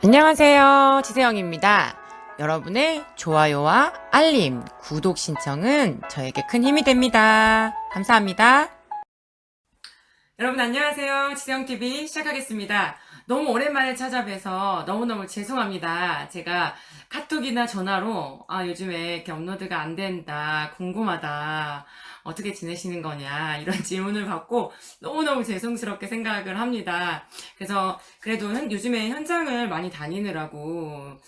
안녕하세요. 지세영입니다. 여러분의 좋아요와 알림, 구독 신청은 저에게 큰 힘이 됩니다. 감사합니다. 여러분 안녕하세요. 지세영TV 시작하겠습니다. 너무 오랜만에 찾아뵈서 너무너무 죄송합니다. 제가 카톡이나 전화로 요즘에 이렇게 업로드가 안 된다, 궁금하다, 어떻게 지내시는 거냐 이런 질문을 받고 너무너무 죄송스럽게 생각을 합니다. 그래서 그래도 요즘에 현장을 많이 다니느라고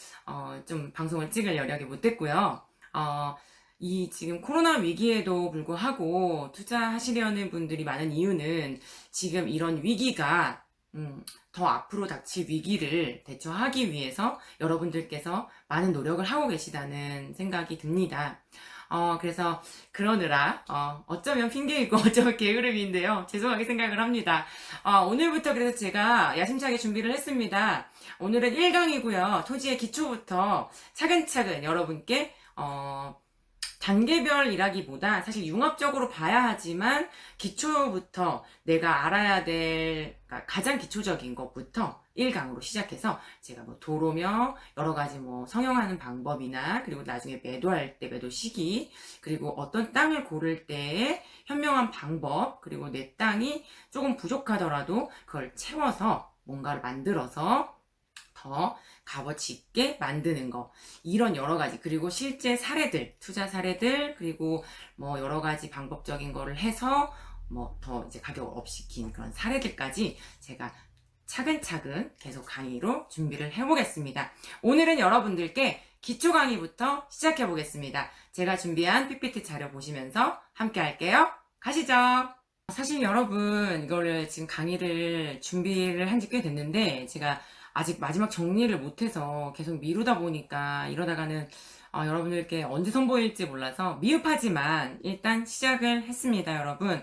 좀 방송을 찍을 여력이 못 됐고요. 이 지금 코로나 위기에도 불구하고 투자하시려는 분들이 많은 이유는 지금 이런 위기가 더 앞으로 닥칠 위기를 대처하기 위해서 여러분들께서 많은 노력을 하고 계시다는 생각이 듭니다. 그래서 그러느라 어쩌면 핑계이고 어쩌면 게으름인데요. 죄송하게 생각을 합니다. 오늘부터 그래서 제가 야심차게 준비를 했습니다. 오늘은 1강이고요. 토지의 기초부터 차근차근 여러분께 단계별이라기보다 사실 융합적으로 봐야 하지만 기초부터 내가 알아야 될 그러니까 가장 기초적인 것부터 1강으로 시작해서 제가 뭐 도로며 여러 가지 뭐 성형하는 방법이나 그리고 나중에 매도할 때 매도 시기 그리고 어떤 땅을 고를 때의 현명한 방법 그리고 내 땅이 조금 부족하더라도 그걸 채워서 뭔가를 만들어서 더 값어치 있게 만드는 거 이런 여러 가지 그리고 실제 사례들 투자 사례들 그리고 뭐 여러 가지 방법적인 거를 해서 뭐 더 이제 가격을 업시킨 그런 사례들까지 제가 차근차근 계속 강의로 준비를 해보겠습니다. 오늘은 여러분들께 기초 강의부터 시작해 보겠습니다. 제가 준비한 PPT 자료 보시면서 함께 할게요. 가시죠. 사실 여러분 이거를 지금 강의를 준비를 한 지 꽤 됐는데 제가 아직 마지막 정리를 못해서 계속 미루다 보니까 이러다가는 여러분들께 언제 선보일지 몰라서 미흡하지만 일단 시작을 했습니다. 여러분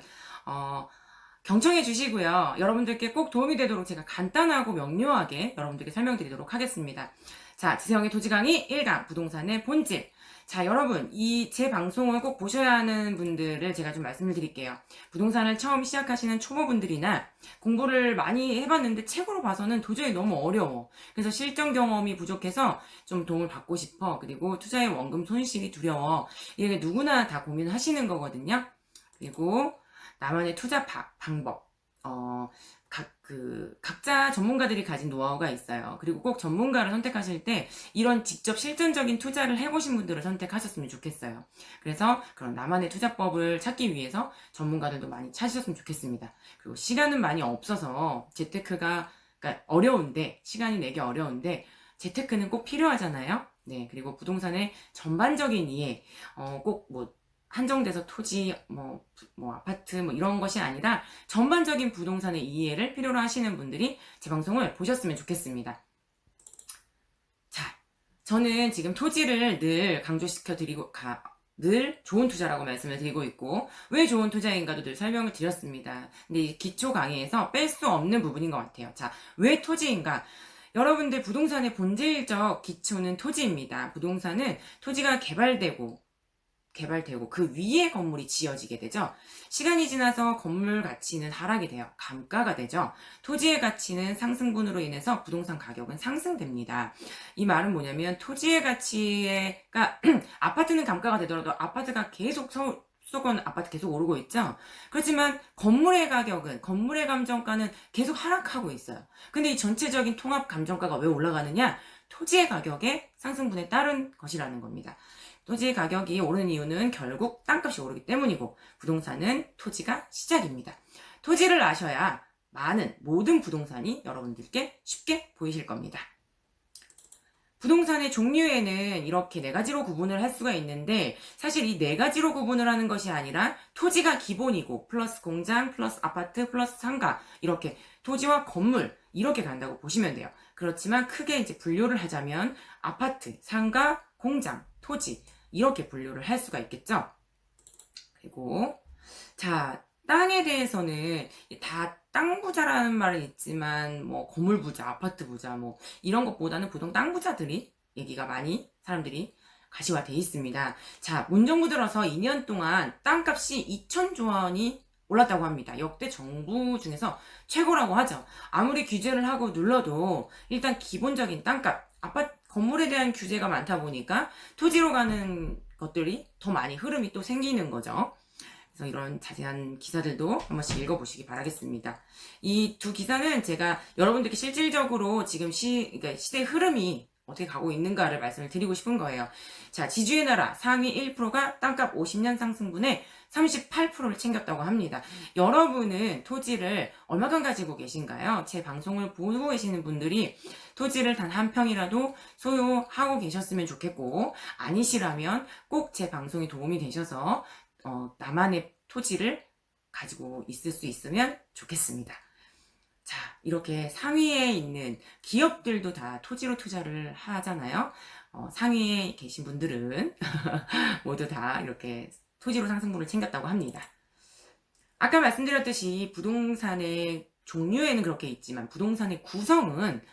경청해 주시고요. 여러분들께 꼭 도움이 되도록 제가 간단하고 명료하게 여러분들께 설명드리도록 하겠습니다. 자, 지세영의 토지 강의 1강 부동산의 본질. 자, 여러분 이 제 방송을 꼭 보셔야 하는 분들을 제가 좀 말씀을 드릴게요. 부동산을 처음 시작하시는 초보분들이나 공부를 많이 해봤는데 책으로 봐서는 도저히 너무 어려워. 그래서 실전 경험이 부족해서 좀 도움을 받고 싶어. 그리고 투자의 원금 손실이 두려워. 이게 누구나 다 고민하시는 거거든요. 그리고 나만의 투자 방법. 각자 전문가들이 가진 노하우가 있어요. 그리고 꼭 전문가를 선택하실 때 이런 직접 실전적인 투자를 해보신 분들을 선택하셨으면 좋겠어요. 그래서 그런 나만의 투자법을 찾기 위해서 전문가들도 많이 찾으셨으면 좋겠습니다. 그리고 시간은 많이 없어서 재테크가 그러니까 어려운데 시간이 내기 어려운데 재테크는 꼭 필요하잖아요. 네, 그리고 부동산의 전반적인 이해, 꼭뭐 한정돼서 토지, 뭐 아파트, 뭐 이런 것이 아니라 전반적인 부동산의 이해를 필요로 하시는 분들이 제 방송을 보셨으면 좋겠습니다. 자, 저는 지금 토지를 늘 강조시켜 드리고, 늘 좋은 투자라고 말씀을 드리고 있고, 왜 좋은 투자인가도 늘 설명을 드렸습니다. 근데 이 기초 강의에서 뺄 수 없는 부분인 것 같아요. 자, 왜 토지인가? 여러분들 부동산의 본질적 기초는 토지입니다. 부동산은 토지가 개발되고 그 위에 건물이 지어지게 되죠. 시간이 지나서 건물 가치는 하락이 돼요. 감가가 되죠. 토지의 가치는 상승분으로 인해서 부동산 가격은 상승됩니다. 이 말은 뭐냐면 토지의 가치가 아파트는 감가가 되더라도 아파트가 계속 수도권 아파트 계속 오르고 있죠. 그렇지만 건물의 가격은 건물의 감정가는 계속 하락하고 있어요. 근데 이 전체적인 통합 감정가가 왜 올라가느냐? 토지의 가격의 상승분에 따른 것이라는 겁니다. 토지 가격이 오르는 이유는 결국 땅값이 오르기 때문이고 부동산은 토지가 시작입니다. 토지를 아셔야 모든 부동산이 여러분들께 쉽게 보이실 겁니다. 부동산의 종류에는 이렇게 4가지로 구분을 할 수가 있는데 사실 이 4가지로 구분을 하는 것이 아니라 토지가 기본이고 플러스 공장 플러스 아파트 플러스 상가 이렇게 토지와 건물 이렇게 간다고 보시면 돼요. 그렇지만 크게 이제 분류를 하자면 아파트, 상가, 공장, 토지 이렇게 분류를 할 수가 있겠죠. 그리고 자 땅에 대해서는 다 땅 부자라는 말은 있지만 뭐 건물 부자, 아파트 부자 뭐 이런 것보다는 보통 땅 부자들이 얘기가 많이 사람들이 가시화돼 있습니다. 자 문정부 들어서 2년 동안 땅값이 2,000조 원이 올랐다고 합니다. 역대 정부 중에서 최고라고 하죠. 아무리 규제를 하고 눌러도 일단 기본적인 땅값, 아파트 건물에 대한 규제가 많다 보니까 토지로 가는 것들이 더 많이 흐름이 또 생기는 거죠. 그래서 이런 자세한 기사들도 한 번씩 읽어보시기 바라겠습니다. 이 두 기사는 제가 여러분들께 실질적으로 지금 그러니까 시대의 흐름이 어떻게 가고 있는가를 말씀을 드리고 싶은 거예요. 자, 지주의 나라 상위 1%가 땅값 50년 상승분의 38%를 챙겼다고 합니다. 여러분은 토지를 얼마간 가지고 계신가요? 제 방송을 보고 계시는 분들이 토지를 단 한 평이라도 소유하고 계셨으면 좋겠고, 아니시라면 꼭 제 방송이 도움이 되셔서 나만의 토지를 가지고 있을 수 있으면 좋겠습니다. 자, 이렇게 상위에 있는 기업들도 다 토지로 투자를 하잖아요. 상위에 계신 분들은 모두 다 이렇게 토지로 상승분을 챙겼다고 합니다. 아까 말씀드렸듯이 부동산의 종류에는 그렇게 있지만 부동산의 구성은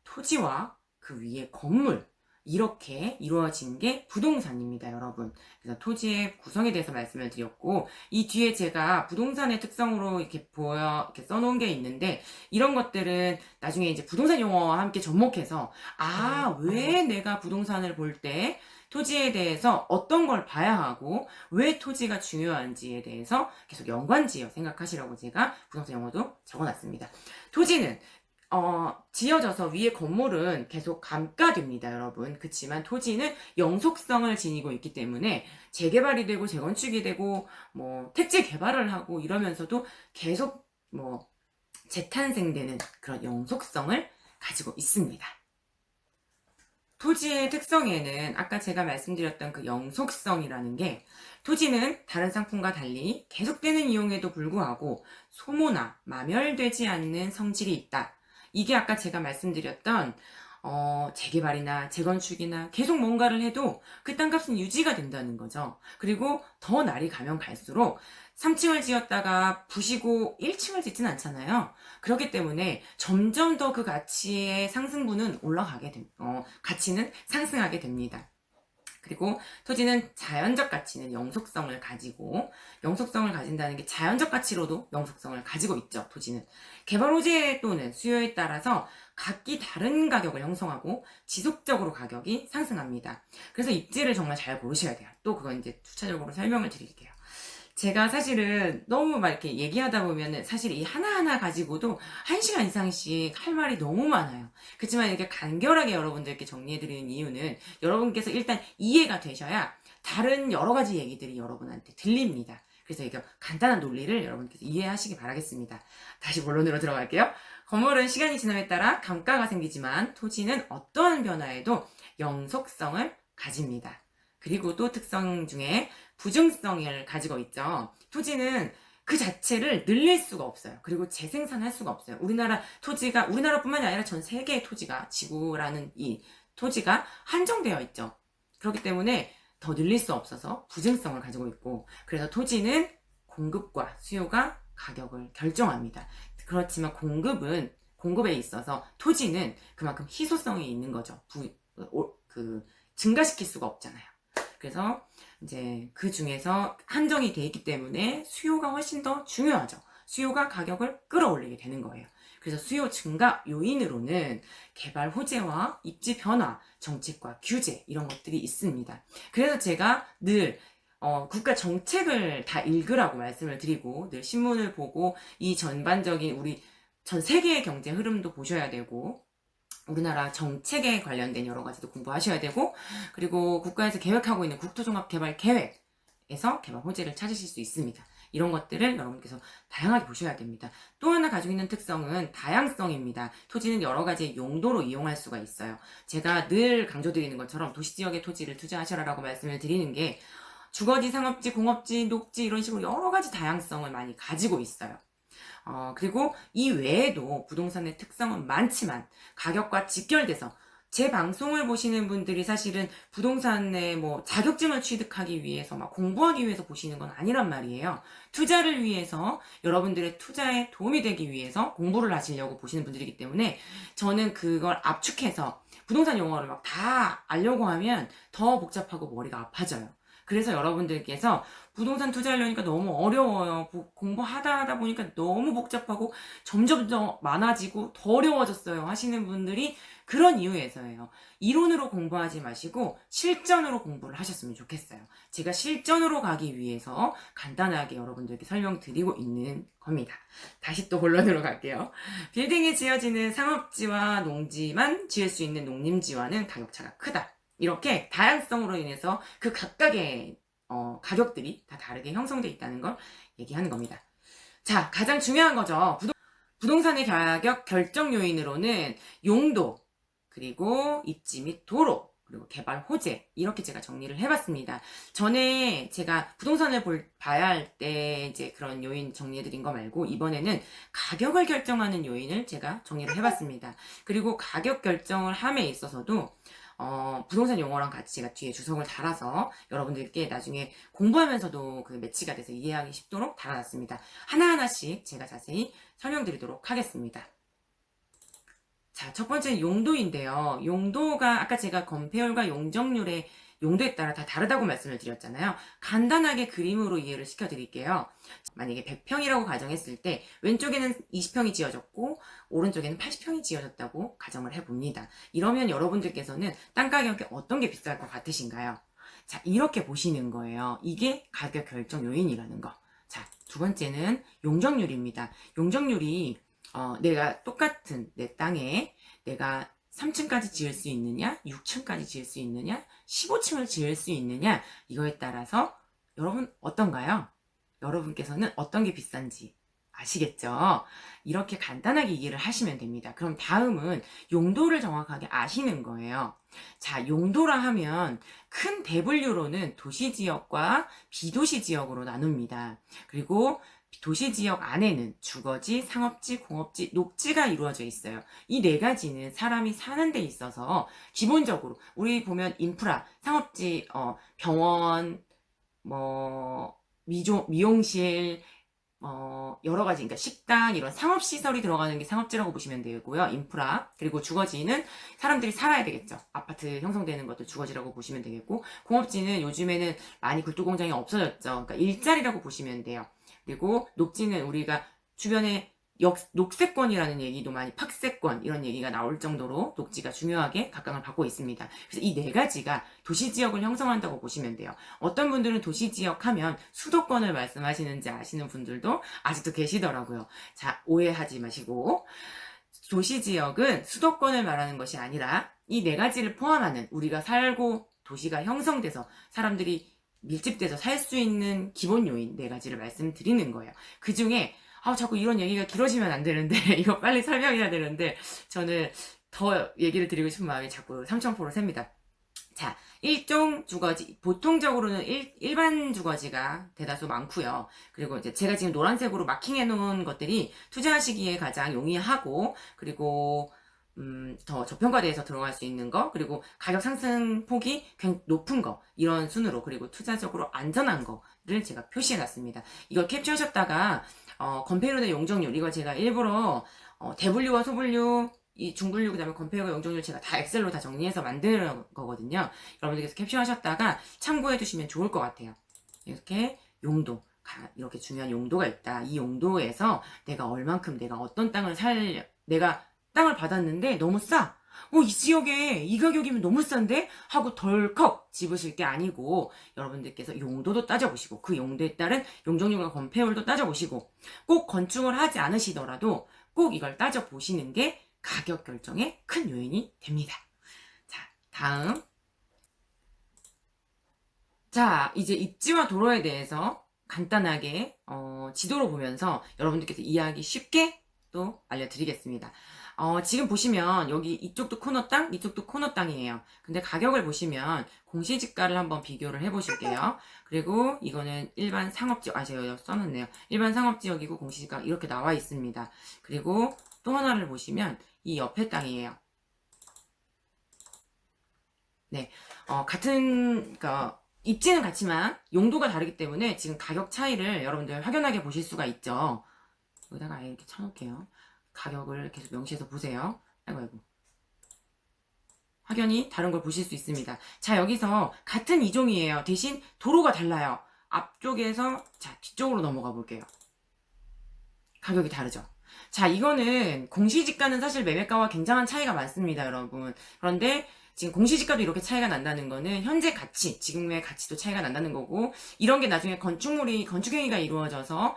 토지와 그 위에 건물, 이렇게 이루어진 게 부동산입니다, 여러분. 그래서 토지의 구성에 대해서 말씀을 드렸고, 이 뒤에 제가 부동산의 특성으로 이렇게 이렇게 써놓은 게 있는데, 이런 것들은 나중에 이제 부동산 용어와 함께 접목해서, 왜 내가 부동산을 볼 때 토지에 대해서 어떤 걸 봐야 하고, 왜 토지가 중요한지에 대해서 계속 연관지어 생각하시라고 제가 부동산 용어도 적어놨습니다. 토지는 지어져서 위에 건물은 계속 감가됩니다, 여러분. 그치만 토지는 영속성을 지니고 있기 때문에 재개발이 되고 재건축이 되고 택지 개발을 하고 이러면서도 계속 재탄생되는 그런 영속성을 가지고 있습니다. 토지의 특성에는 아까 제가 말씀드렸던 그 영속성이라는 게, 토지는 다른 상품과 달리 계속되는 이용에도 불구하고 소모나 마멸되지 않는 성질이 있다. 이게 아까 제가 말씀드렸던 재개발이나 재건축이나 계속 뭔가를 해도 그 땅값은 유지가 된다는 거죠. 그리고 더 날이 가면 갈수록 3층을 지었다가 부시고 1층을 짓진 않잖아요. 그렇기 때문에 점점 더 그 가치의 상승분은 가치는 상승하게 됩니다. 그리고 토지는 자연적 가치는 영속성을 가진다는 게 자연적 가치로도 영속성을 가지고 있죠, 토지는. 개발 호재 또는 수요에 따라서 각기 다른 가격을 형성하고 지속적으로 가격이 상승합니다. 그래서 입지를 정말 잘 고르셔야 돼요. 또 그건 이제 추차적으로 설명을 드릴게요. 제가 사실은 너무 막 이렇게 얘기하다 보면은 사실 이 하나하나 가지고도 1시간 이상씩 할 말이 너무 많아요. 그렇지만 이렇게 간결하게 여러분들께 정리해드리는 이유는 여러분께서 일단 이해가 되셔야 다른 여러 가지 얘기들이 여러분한테 들립니다. 그래서 이게 간단한 논리를 여러분께서 이해하시기 바라겠습니다. 다시 본론으로 들어갈게요. 건물은 시간이 지남에 따라 감가가 생기지만 토지는 어떠한 변화에도 영속성을 가집니다. 그리고 또 특성 중에 부증성을 가지고 있죠. 토지는 그 자체를 늘릴 수가 없어요. 그리고 재생산할 수가 없어요. 우리나라뿐만이 아니라 전 세계의 토지가, 지구라는 이 토지가 한정되어 있죠. 그렇기 때문에 더 늘릴 수 없어서 부증성을 가지고 있고, 그래서 토지는 공급과 수요가 가격을 결정합니다. 그렇지만 공급에 있어서 토지는 그만큼 희소성이 있는 거죠. 증가시킬 수가 없잖아요. 그래서 이제 그 중에서 한정이 돼 있기 때문에 수요가 훨씬 더 중요하죠. 수요가 가격을 끌어올리게 되는 거예요. 그래서 수요 증가 요인으로는 개발 호재와 입지 변화, 정책과 규제 이런 것들이 있습니다. 그래서 제가 늘 국가 정책을 다 읽으라고 말씀을 드리고, 늘 신문을 보고 이 전반적인 우리 전 세계의 경제 흐름도 보셔야 되고, 우리나라 정책에 관련된 여러 가지도 공부하셔야 되고, 그리고 국가에서 계획하고 있는 국토종합개발계획에서 개발 호재를 찾으실 수 있습니다. 이런 것들을 여러분께서 다양하게 보셔야 됩니다. 또 하나 가지고 있는 특성은 다양성입니다. 토지는 여러 가지 용도로 이용할 수가 있어요. 제가 늘 강조드리는 것처럼 도시지역의 토지를 투자하셔라라고 말씀을 드리는 게, 주거지, 상업지, 공업지, 녹지 이런 식으로 여러 가지 다양성을 많이 가지고 있어요. 그리고 이 외에도 부동산의 특성은 많지만 가격과 직결돼서, 제 방송을 보시는 분들이 사실은 부동산의 자격증을 취득하기 위해서 막 공부하기 위해서 보시는 건 아니란 말이에요. 투자를 위해서, 여러분들의 투자에 도움이 되기 위해서 공부를 하시려고 보시는 분들이기 때문에, 저는 그걸 압축해서 부동산 용어를 막 다 알려고 하면 더 복잡하고 머리가 아파져요. 그래서 여러분들께서 부동산 투자하려니까 너무 어려워요. 공부하다 하다 보니까 너무 복잡하고 점점 더 많아지고 더 어려워졌어요. 하시는 분들이 그런 이유에서예요. 이론으로 공부하지 마시고 실전으로 공부를 하셨으면 좋겠어요. 제가 실전으로 가기 위해서 간단하게 여러분들께 설명드리고 있는 겁니다. 다시 또 본론으로 갈게요. 빌딩이 지어지는 상업지와 농지만 지을 수 있는 농림지와는 가격차가 크다. 이렇게 다양성으로 인해서 그 각각의 가격들이 다 다르게 형성되어 있다는 걸 얘기하는 겁니다. 자, 가장 중요한 거죠. 부동산의 가격 결정 요인으로는 용도, 그리고 입지 및 도로, 그리고 개발 호재, 이렇게 제가 정리를 해봤습니다. 전에 제가 부동산을 봐야 할 때 이제 그런 요인 정리해드린 거 말고 이번에는 가격을 결정하는 요인을 제가 정리를 해봤습니다. 그리고 가격 결정을 함에 있어서도 부동산 용어랑 같이 제가 뒤에 주석을 달아서 여러분들께 나중에 공부하면서도 그 매치가 돼서 이해하기 쉽도록 달아놨습니다. 하나하나씩 제가 자세히 설명드리도록 하겠습니다. 자, 첫 번째는 용도인데요. 용도가 아까 제가 건폐율과 용적률의 용도에 따라 다 다르다고 말씀을 드렸잖아요. 간단하게 그림으로 이해를 시켜드릴게요. 만약에 100평이라고 가정했을 때 왼쪽에는 20평이 지어졌고 오른쪽에는 80평이 지어졌다고 가정을 해봅니다. 이러면 여러분들께서는 땅 가격이 어떤 게 비쌀 것 같으신가요? 자, 이렇게 보시는 거예요. 이게 가격 결정 요인이라는 거. 자, 두 번째는 용적률입니다. 용적률이 내가 똑같은 내 땅에 내가 3층까지 지을 수 있느냐, 6층까지 지을 수 있느냐, 15층을 지을 수 있느냐, 이거에 따라서 여러분 어떤가요? 여러분께서는 어떤 게 비싼지 아시겠죠? 이렇게 간단하게 이해를 하시면 됩니다. 그럼 다음은 용도를 정확하게 아시는 거예요. 자, 용도라 하면 큰 대분류로는 도시지역과 비도시지역으로 나눕니다. 그리고 도시지역 안에는 주거지, 상업지, 공업지, 녹지가 이루어져 있어요. 이 네 가지는 사람이 사는 데 있어서 기본적으로 우리 보면 인프라, 상업지, 병원, 미용실, 여러 가지, 그러니까 식당, 이런 상업시설이 들어가는 게 상업지라고 보시면 되고요. 인프라. 그리고 주거지는 사람들이 살아야 되겠죠. 아파트 형성되는 것도 주거지라고 보시면 되겠고, 공업지는 요즘에는 많이 굴뚝공장이 없어졌죠. 그러니까 일자리라고 보시면 돼요. 그리고 녹지는 우리가 주변에 녹색권이라는 얘기도 많이 팍세권 이런 얘기가 나올 정도로 녹지가 중요하게 각광을 받고 있습니다. 그래서 이 네 가지가 도시지역을 형성한다고 보시면 돼요. 어떤 분들은 도시지역 하면 수도권을 말씀하시는지 아시는 분들도 아직도 계시더라고요. 자, 오해하지 마시고 도시지역은 수도권을 말하는 것이 아니라 이 네 가지를 포함하는 우리가 살고 도시가 형성돼서 사람들이 밀집돼서 살 수 있는 기본 요인 네 가지를 말씀드리는 거예요. 그 중에 자꾸 이런 얘기가 길어지면 안 되는데 이거 빨리 설명해야 되는데 저는 더 얘기를 드리고 싶은 마음이 자꾸 삼천포를 셉니다. 자, 일종 주거지, 보통적으로는 일반 주거지가 대다수 많고요. 그리고 이제 제가 지금 노란색으로 마킹해 놓은 것들이 투자하시기에 가장 용이하고, 그리고 더 저평가돼서 들어갈 수 있는 거, 그리고 가격 상승 폭이 굉장히 높은 거, 이런 순으로, 그리고 투자적으로 안전한 거를 제가 표시해 놨습니다. 이걸 캡처하셨다가 건폐율 대 용적률, 이거 제가 일부러 대분류와 소분류, 이 중분류, 그 다음에 건폐율과 용적률 제가 다 엑셀로 다 정리해서 만드는 거거든요. 여러분들께서 캡처하셨다가 참고해 주시면 좋을 것 같아요. 이렇게 용도, 이렇게 중요한 용도가 있다. 이 용도에서 내가 얼만큼, 내가 어떤 땅을 내가 땅을 받았는데 너무 싸. 이 지역에 이 가격이면 너무 싼데? 하고 덜컥 집으실 게 아니고 여러분들께서 용도도 따져보시고 그 용도에 따른 용적률과 건폐율도 따져보시고 꼭 건축을 하지 않으시더라도 꼭 이걸 따져보시는 게 가격 결정의 큰 요인이 됩니다. 자, 다음. 자, 이제 입지와 도로에 대해서 간단하게 지도로 보면서 여러분들께서 이해하기 쉽게 또 알려드리겠습니다. 지금 보시면 여기 이쪽도 코너 땅, 이쪽도 코너 땅이에요. 근데 가격을 보시면 공시지가를 한번 비교를 해보실게요. 그리고 이거는 일반 상업지역, 제가 여기 써놨네요. 일반 상업지역이고 공시지가 이렇게 나와 있습니다. 그리고 또 하나를 보시면 이 옆에 땅이에요. 네, 그러니까 입지는 같지만 용도가 다르기 때문에 지금 가격 차이를 여러분들 확연하게 보실 수가 있죠. 여기다가 이렇게 쳐놓을게요. 가격을 계속 명시해서 보세요. 아이고. 확연히 다른 걸 보실 수 있습니다. 자, 여기서 같은 이종이에요. 대신 도로가 달라요. 앞쪽에서 자 뒤쪽으로 넘어가 볼게요. 가격이 다르죠. 자, 이거는 공시지가는 사실 매매가와 굉장한 차이가 많습니다, 여러분. 그런데 지금 공시지가도 이렇게 차이가 난다는 거는 현재 가치, 지금의 가치도 차이가 난다는 거고, 이런 게 나중에 건축행위가 이루어져서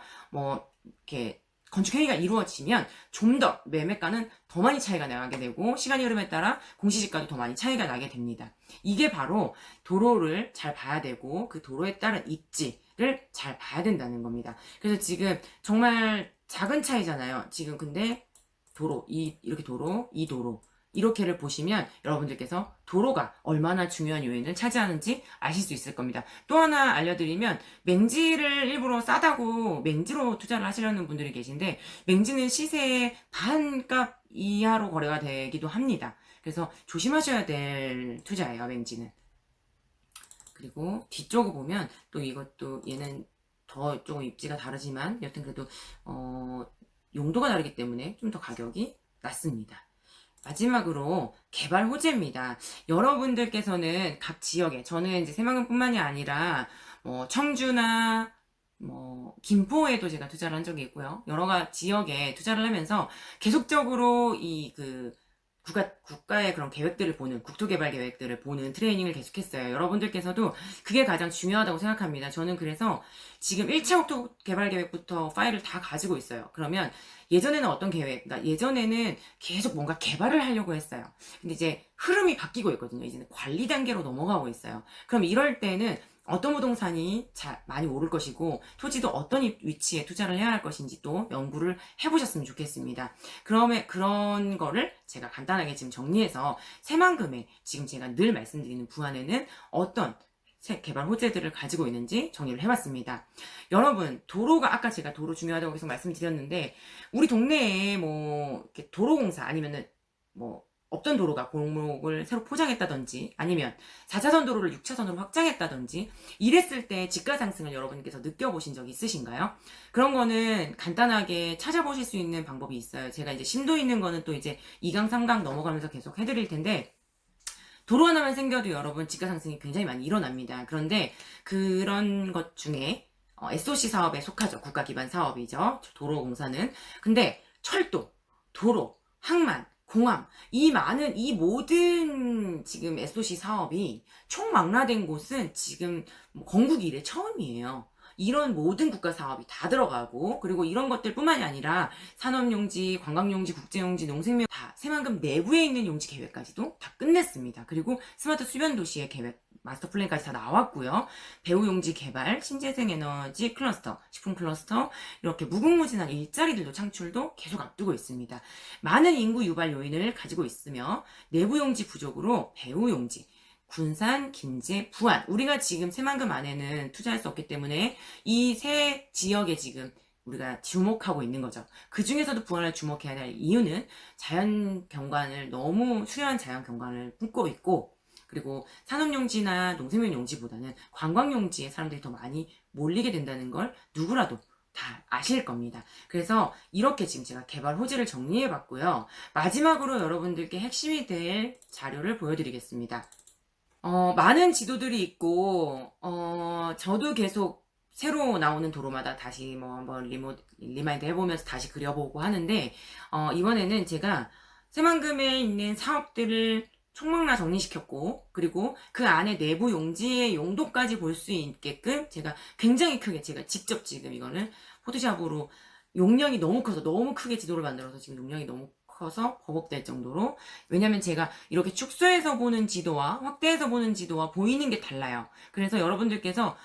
이렇게 건축행위가 이루어지면 좀 더 매매가는 더 많이 차이가 나게 되고, 시간이 흐름에 따라 공시지가도 더 많이 차이가 나게 됩니다. 이게 바로 도로를 잘 봐야 되고, 그 도로에 따른 입지를 잘 봐야 된다는 겁니다. 그래서 지금 정말 작은 차이잖아요. 지금 근데 이렇게 이 도로, 이렇게를 보시면 여러분들께서 도로가 얼마나 중요한 요인을 차지하는지 아실 수 있을 겁니다. 또 하나 알려드리면 맹지를 일부러 싸다고 맹지로 투자를 하시려는 분들이 계신데 맹지는 시세의 반값 이하로 거래가 되기도 합니다. 그래서 조심하셔야 될 투자예요, 맹지는. 그리고 뒤쪽을 보면 또 이것도 얘는 더 조금 입지가 다르지만 여튼 그래도 용도가 다르기 때문에 좀 더 가격이 낮습니다. 마지막으로 개발 호재입니다. 여러분들께서는 각 지역에 저는 이제 새만금뿐만이 아니라 청주나 김포에도 제가 투자를 한 적이 있고요. 여러 가지 지역에 투자를 하면서 계속적으로 국가의 그런 계획들을 보는, 국토개발 계획들을 보는 트레이닝을 계속했어요. 여러분들께서도 그게 가장 중요하다고 생각합니다. 저는 그래서 지금 1차 국토개발 계획부터 파일을 다 가지고 있어요. 그러면 예전에는 어떤 계획, 그러니까 예전에는 계속 뭔가 개발을 하려고 했어요. 근데 이제 흐름이 바뀌고 있거든요. 이제는 관리 단계로 넘어가고 있어요. 그럼 이럴 때는 어떤 부동산이 많이 오를 것이고 토지도 어떤 위치에 투자를 해야 할 것인지 또 연구를 해보셨으면 좋겠습니다. 그러면 그런 거를 제가 간단하게 지금 정리해서 새만금에 지금 제가 늘 말씀드리는 부안에는 어떤 개발 호재들을 가지고 있는지 정리를 해봤습니다. 여러분, 도로가 아까 제가 도로 중요하다고 계속 말씀드렸는데 우리 동네에 이렇게 도로공사 아니면은 없던 도로가 골목을 새로 포장했다든지 아니면 4차선 도로를 6차선으로 확장했다든지 이랬을 때 집가 상승을 여러분께서 느껴보신 적 있으신가요? 그런 거는 간단하게 찾아보실 수 있는 방법이 있어요. 제가 이제 심도 있는 거는 또 이제 2강, 3강 넘어가면서 계속 해드릴 텐데 도로 하나만 생겨도 여러분 집가 상승이 굉장히 많이 일어납니다. 그런데 그런 것 중에 SOC 사업에 속하죠. 국가기반 사업이죠. 도로공사는. 근데 철도, 도로, 항만, 공항, 이 모든 지금 SOC 사업이 총망라된 곳은 지금 건국 이래 처음이에요. 이런 모든 국가 사업이 다 들어가고 그리고 이런 것들 뿐만이 아니라 산업용지, 관광용지, 국제용지, 농생명 다 새만금 내부에 있는 용지 계획까지도 다 끝냈습니다. 그리고 스마트 수변 도시의 계획 마스터 플랜까지 다 나왔고요. 배후용지 개발, 신재생 에너지 클러스터, 식품 클러스터 이렇게 무궁무진한 일자리들도 창출도 계속 앞두고 있습니다. 많은 인구 유발 요인을 가지고 있으며 내부용지 부족으로 배후용지 군산, 김제, 부안 우리가 지금 새만금 안에는 투자할 수 없기 때문에 이 세 지역에 지금 우리가 주목하고 있는 거죠. 그 중에서도 부안을 주목해야 할 이유는 자연 경관을 너무 수려한 자연 경관을 품고 있고 그리고 산업용지나 농생명용지보다는 관광용지에 사람들이 더 많이 몰리게 된다는 걸 누구라도 다 아실 겁니다. 그래서 이렇게 지금 제가 개발 호재를 정리해 봤고요. 마지막으로 여러분들께 핵심이 될 자료를 보여드리겠습니다. 많은 지도들이 있고, 저도 계속 새로 나오는 도로마다 다시 한번 리마인드 해보면서 다시 그려보고 하는데, 이번에는 제가 새만금에 있는 사업들을 총망라 정리시켰고 그리고 그 안에 내부 용지의 용도까지 볼 수 있게끔 제가 굉장히 크게 제가 직접 지금 이거는 포토샵으로 용량이 너무 커서 너무 크게 지도를 만들어서 지금 용량이 너무 커서 버벅될 정도로 왜냐면 제가 이렇게 축소해서 보는 지도와 확대해서 보는 지도와 보이는 게 달라요. 그래서 여러분들께서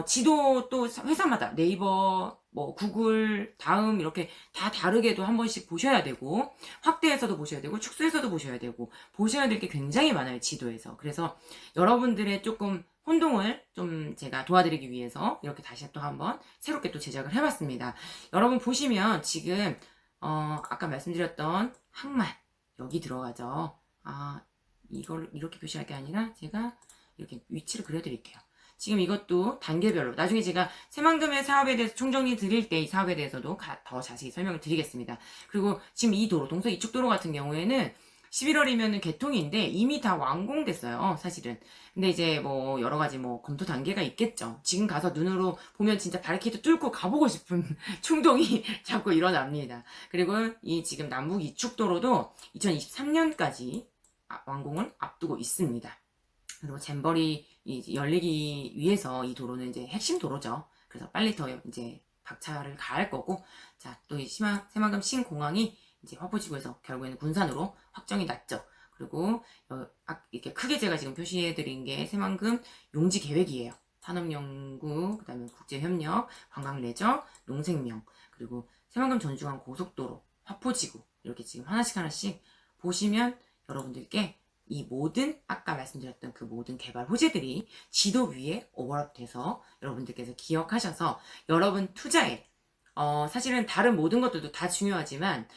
지도 또 회사마다 네이버, 구글, 다음 이렇게 다 다르게도 한 번씩 보셔야 되고 확대해서도 보셔야 되고 축소해서도 보셔야 되고 보셔야 될 게 굉장히 많아요. 지도에서. 그래서 여러분들의 조금 혼동을 좀 제가 도와드리기 위해서 이렇게 다시 또 한번 새롭게 또 제작을 해봤습니다. 여러분 보시면 지금 아까 말씀드렸던 항만 여기 들어가죠. 이걸 이렇게 표시할 게 아니라 제가 이렇게 위치를 그려드릴게요. 지금 이것도 단계별로 나중에 제가 새만금의 사업에 대해서 총정리 드릴 때 이 사업에 대해서도 더 자세히 설명을 드리겠습니다. 그리고 지금 이 도로 동서 이축도로 같은 경우에는 11월이면은 개통인데 이미 다 완공됐어요, 사실은. 근데 이제 뭐 여러 가지 뭐 검토 단계가 있겠죠. 지금 가서 눈으로 보면 진짜 바리케이드 뚫고 가보고 싶은 충동이 자꾸 일어납니다. 그리고 이 지금 남북 이축도로도 2023년까지 완공을 앞두고 있습니다. 그리고 잼버리 열리기 위해서 이 도로는 이제 핵심 도로죠. 그래서 빨리 더 이제 박차를 가할 거고, 자, 또 이 새만금 신공항이 이제 화포지구에서 결국에는 군산으로 확정이 났죠. 그리고 이렇게 크게 제가 지금 표시해드린 게 새만금 용지 계획이에요. 산업연구, 그다음에 국제협력, 관광레저, 농생명, 그리고 새만금 전중앙 고속도로, 화포지구 이렇게 지금 하나씩 보시면 여러분들께 이 모든 아까 말씀드렸던 그 모든 개발 호재들이 지도 위에 오버랩돼서 여러분들께서 기억하셔서 여러분 투자에 사실은 다른 모든 것들도 다 중요하지만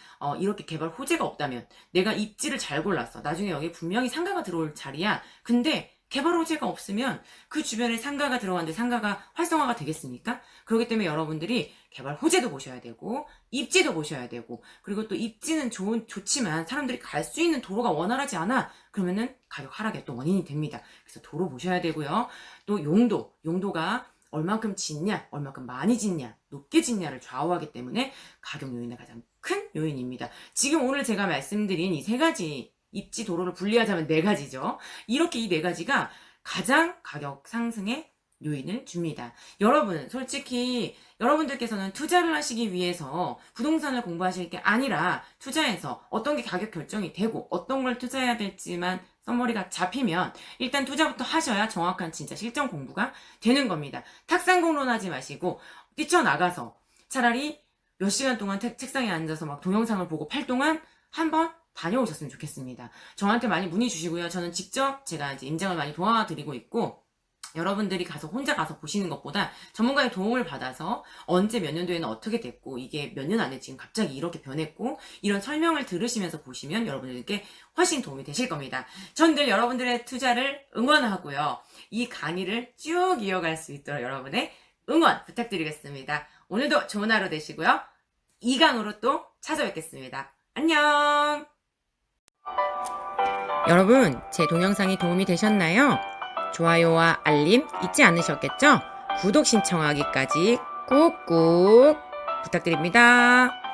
이렇게 개발 호재가 없다면 내가 입지를 잘 골랐어. 나중에 여기 분명히 상가가 들어올 자리야. 근데 개발 호재가 없으면 그 주변에 상가가 들어왔는데 상가가 활성화가 되겠습니까? 그렇기 때문에 여러분들이 개발 호재도 보셔야 되고 입지도 보셔야 되고, 그리고 또 입지는 좋지만 사람들이 갈 수 있는 도로가 원활하지 않아. 그러면은 가격 하락의 또 원인이 됩니다. 그래서 도로 보셔야 되고요. 또 용도가 얼만큼 짓냐, 얼만큼 많이 짓냐, 높게 짓냐를 좌우하기 때문에 가격 요인의 가장 큰 요인입니다. 지금 오늘 제가 말씀드린 이 세 가지 입지 도로를 분리하자면 네 가지죠. 이렇게 이 네 가지가 가장 가격 상승의 요인을 줍니다. 여러분, 솔직히 여러분들께서는 투자를 하시기 위해서 부동산을 공부하실 게 아니라 투자해서 어떤 게 가격 결정이 되고 어떤 걸 투자해야 될지만 썸머리가 잡히면 일단 투자부터 하셔야 정확한 진짜 실전 공부가 되는 겁니다. 탁상공론하지 마시고 뛰쳐나가서 차라리 몇 시간 동안 책상에 앉아서 막 동영상을 보고 팔 동안 한번 다녀오셨으면 좋겠습니다. 저한테 많이 문의 주시고요. 저는 직접 제가 이제 임장을 많이 도와드리고 있고, 여러분들이 혼자 가서 보시는 것보다 전문가의 도움을 받아서 언제 몇 년도에는 어떻게 됐고 이게 몇 년 안에 지금 갑자기 이렇게 변했고 이런 설명을 들으시면서 보시면 여러분들께 훨씬 도움이 되실 겁니다. 전 늘 여러분들의 투자를 응원하고요. 이 강의를 쭉 이어갈 수 있도록 여러분의 응원 부탁드리겠습니다. 오늘도 좋은 하루 되시고요. 2강으로 또 찾아뵙겠습니다. 안녕! 여러분, 제 동영상이 도움이 되셨나요? 좋아요와 알림 잊지 않으셨겠죠? 구독 신청하기까지 꾹꾹 부탁드립니다.